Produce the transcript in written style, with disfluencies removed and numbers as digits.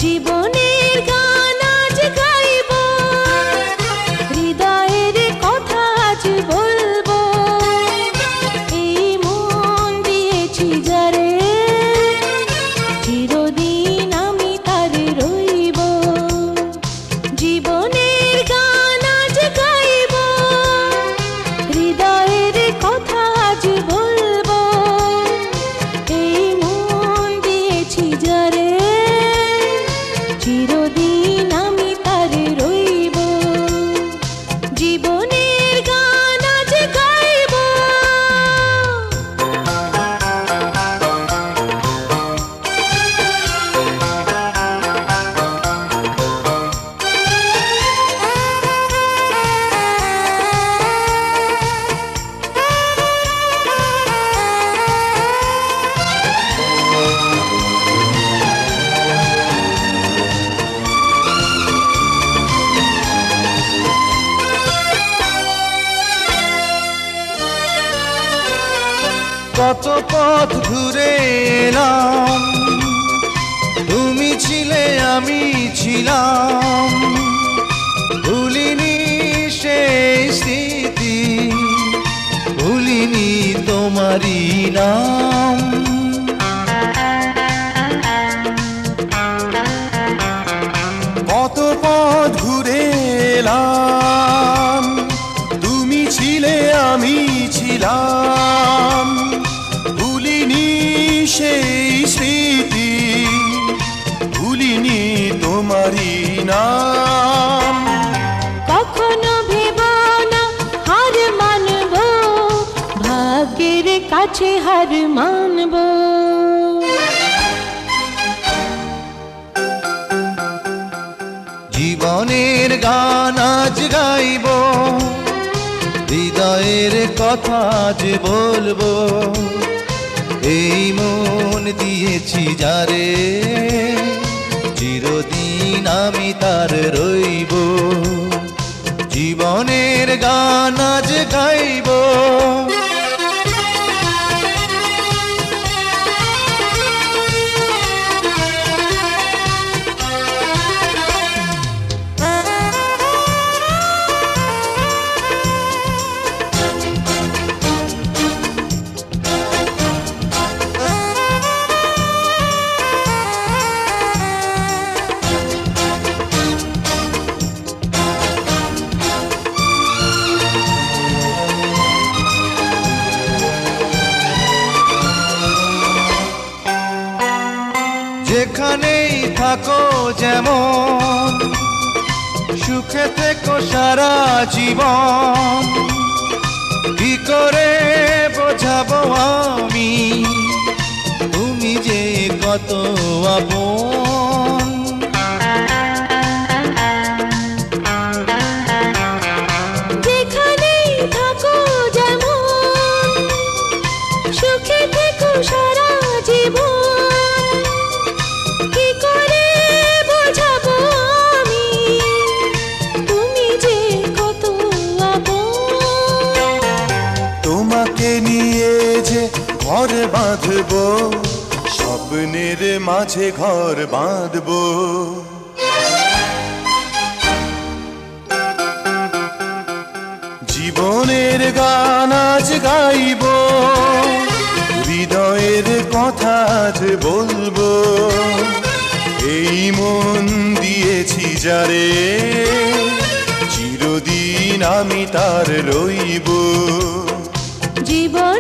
জীবনের গান আজ গাইব, হৃদয়ের কথা আজ বলবো। এই মন দিয়েছি যারে, চিরদিন আমি তার রইব। জীবনের গান আজ গাইব, হৃদয়ের কথা আজ বলবো। এই মন দিয়েছি যারে, চিরদিন আমি তার রইব। জীবনের গান আজ গাইব। কত পথ ঘুরে এলাম, তুমি ছিলে আমি ছিলাম। ভুলিনি সেই স্মৃতি, ভুলিনি তোমারই নাম। কত পথ ঘুরে এলাম, তুমি ছিলে আমি ছিলাম। ভুলিনি সেই স্মৃতি, ভুলিনি তোমারই নাম। কখনো ভেব না হার মানব, ভাগ্যের কাছে হার মানব। জীবনের গান আজ গাইব, হৃদয়ের কথা আজ বলবো। এই মন দিয়েছি যারে, চিরদিন আমি তার রইব। জীবনের গান আজ গাইব। যেখানেই থাকো যেমন, সুখে থেকো সারা জীবন। কি করে বোঝাবো আমি, তুমি যে কত আপন। যেখানেই থাকো যেমন, সুখে থেকো সারা জীবন। কি করে বোঝাবো আমি, তুমি যে কত আপন। তোমাকে নিয়ে যে ঘর বাঁধবো, স্বপ্নের মাঝে ঘর বাঁধবো। জীবনের গান আজ গাইব, হৃদয়ের কথা আজ বলবো। এই মন দিয়েছি যারে, চিরদিন আমি তার রইব। জীবন